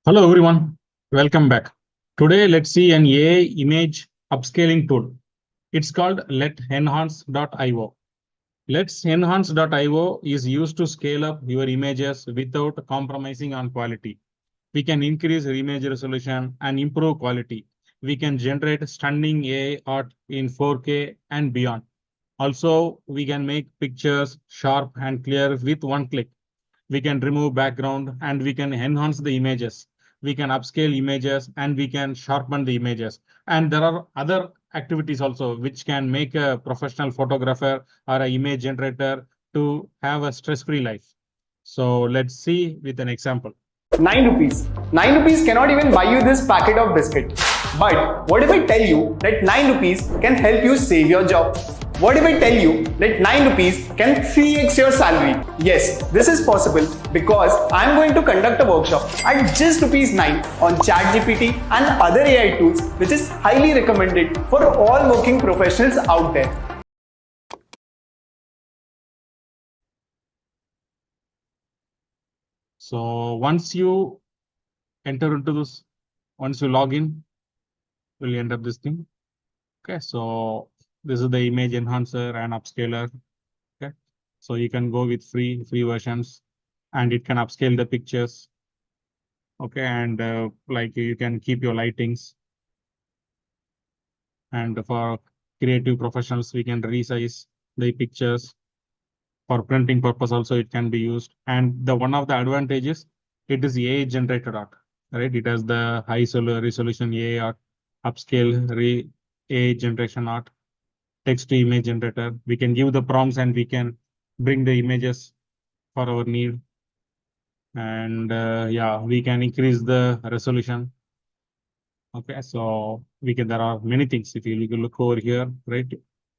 Hello everyone, welcome back. Today let's see an AI image upscaling tool. It's called Let's Enhance.io. Let's Enhance.io is used to scale up your images without compromising on quality. We can increase image resolution and improve quality. We can generate stunning AI art in 4K and beyond. Also, we can make pictures sharp and clear with one click. We can remove background and we can enhance the images. We can upscale images and we can sharpen the images. And there are other activities also which can make a professional photographer or an image generator to have a stress-free life. So let's see with an example. 9 rupees. 9 rupees cannot even buy you this packet of biscuit. But what if I tell you that 9 rupees can help you save your job? What if I tell you that 9 rupees can 3x your salary? Yes, this is possible because I am going to conduct a workshop at just rupees 9 on ChatGPT and other AI tools, which is highly recommended for all working professionals out there. So once you enter into this, once you log in, will end up this thing. Okay, so this is the image enhancer and upscaler. Okay, so you can go with free versions and it can upscale the pictures. Okay, and like you can keep your lightings, and for creative professionals we can resize the pictures. For printing purpose also it can be used, and the one of the advantages, it is AI generated art, right? It has the high resolution AI art, upscale AI generation art, text to image generator. We can give the prompts and we can bring the images for our need. And yeah, we can increase the resolution. Okay, so there are many things. If you look over here, right?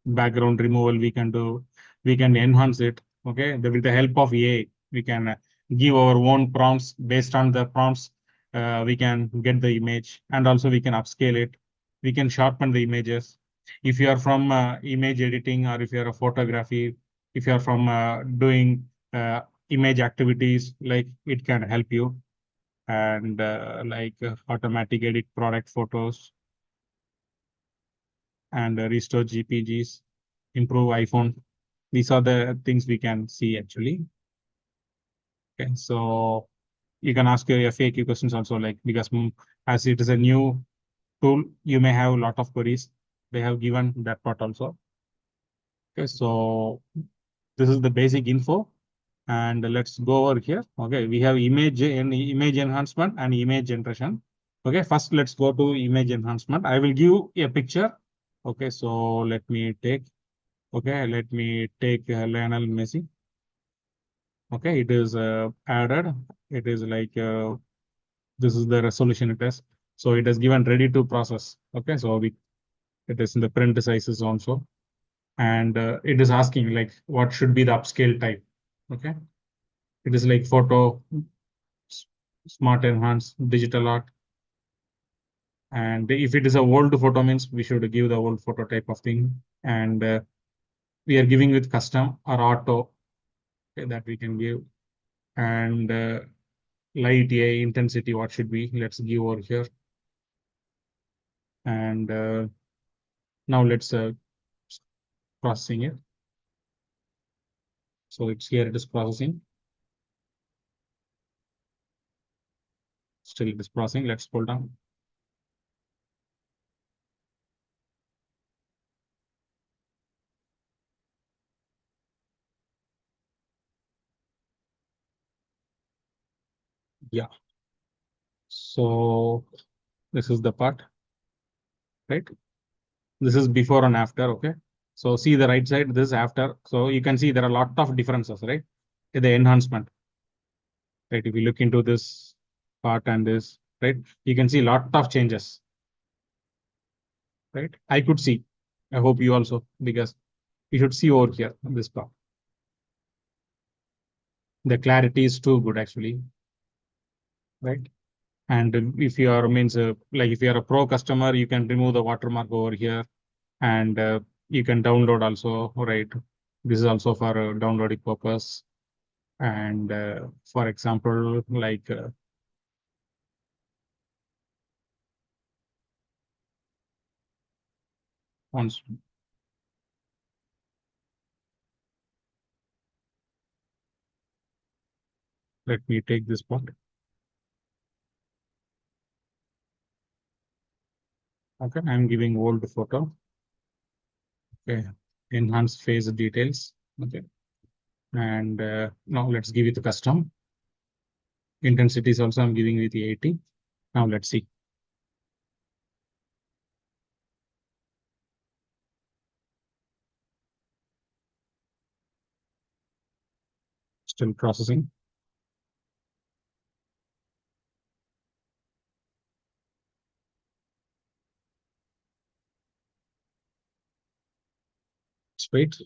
Background removal, we can do, we can enhance it. Okay, with the help of AI, we can give our own prompts. Based on the prompts, we can get the image, and also we can upscale it. We can sharpen the images. If you are from image editing, or if you are a photography, if you are from doing image activities, like it can help you. And automatic edit product photos, and restore GPGs, improve iPhone. These are the things we can see actually. Okay, so you can ask your FAQ questions also, like, because as it is a new tool, you may have a lot of queries. They have given that part also. Okay, so this is the basic info. And let's go over here. Okay, we have image enhancement and image generation. Okay, first let's go to image enhancement. I will give a picture. Okay, so let me take Lionel Messi. Okay, it is added. It is like this is the resolution it has. So it is given ready to process. Okay, so it is in the print sizes also, and it is asking like what should be the upscale type. Okay, it is like photo, smart enhance, digital art. And if it is a old photo, means we should give the old photo type of thing. And we are giving with custom or auto, okay, that we can give. And light AI intensity, what should be? Let's give over here. And now let's processing it. So it's here, it is processing. Still it is processing. Let's scroll down. Yeah. So this is the part, right? This is before and after. Okay. So see the right side, this is after. So you can see there are a lot of differences, right? In the enhancement, right? If you look into this part and this, right, you can see a lot of changes, right? I could see. I hope you also, because you should see over here on this part. The clarity is too good actually, right? And if you are means like if you are a pro customer, you can remove the watermark over here, and you can download also, right? This is also for downloading purpose. And for example, like once. Let me take this part. Okay, I'm giving old photo. Okay, enhance phase details. Okay, and now let's give it the custom. Intensity is also I'm giving with the 80. Now let's see. Still processing. Let's wait.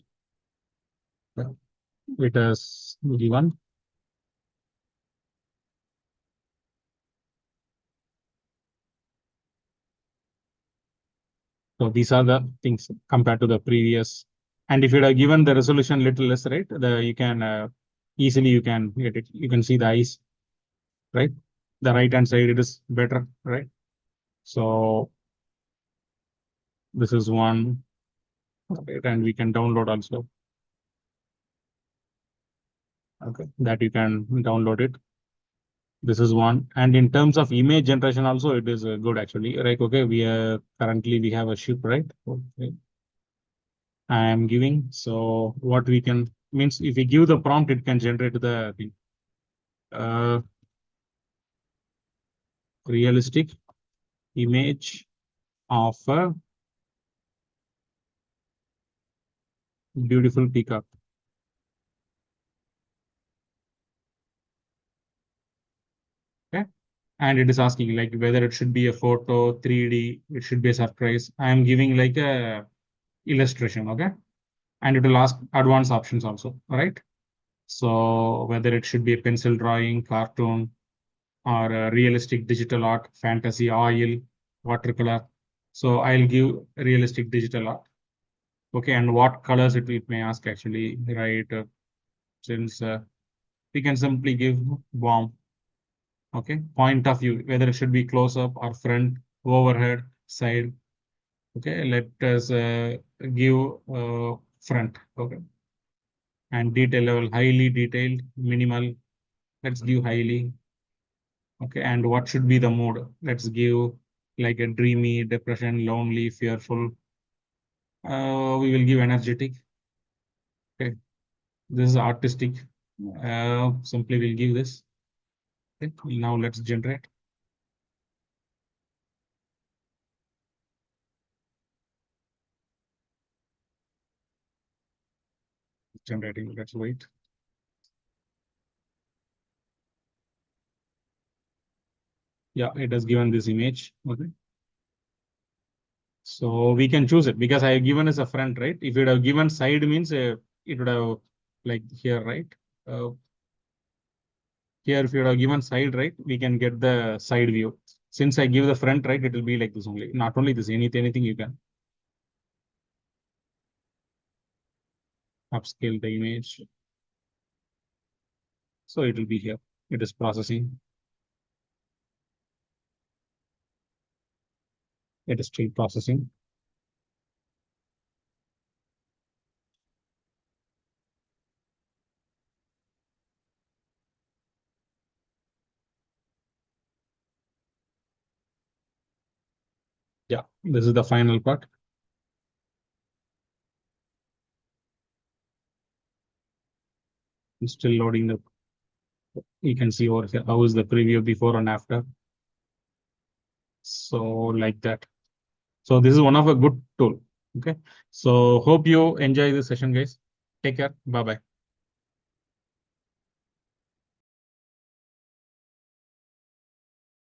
It has given. So these are the things compared to the previous. And if you have given the resolution little less, right, you can easily you can get it. You can see the eyes, right? The right hand side it is better, right? So this is one, right, and we can download also. Okay, that you can download it. This is one, and in terms of image generation also it is good actually. Right? Okay, we are currently we have a ship, right? Okay. I am giving. So what we can means if we give the prompt, it can generate the thing. Realistic image of a beautiful peacock. Okay. And it is asking like whether it should be a photo, 3D, it should be a surprise. I am giving like a illustration, okay? And it will ask advanced options also, right? So whether it should be a pencil drawing, cartoon, or a realistic digital art, fantasy, oil, watercolor. So I'll give realistic digital art. Okay, and what colors it may ask actually, right? Since we can simply give warm. Okay, point of view, whether it should be close up or front, overhead, side. Okay, let us give front. Okay, and detail level highly detailed, minimal. Let's give highly. Okay, and what should be the mood? Let's give like a dreamy, depression, lonely, fearful. We will give energetic. Okay, this is artistic. Simply we'll give this. Okay, now let's generate. Generating. Let's wait. Yeah, it has given this image. Okay. So we can choose it because I have given as a front, right? If it have given side means it would have like here, right? Uh, Here, if you have given side, right, we can get the side view. Since I give the front, right, it will be like this only. Not only this, anything you can upscale the image. So it will be here. It is processing. It is still processing. Yeah, this is the final part. It's still loading the. You can see over here how is the preview before and after. So like that. So this is one of a good tool. Okay. So hope you enjoy this session, guys. Take care. Bye bye.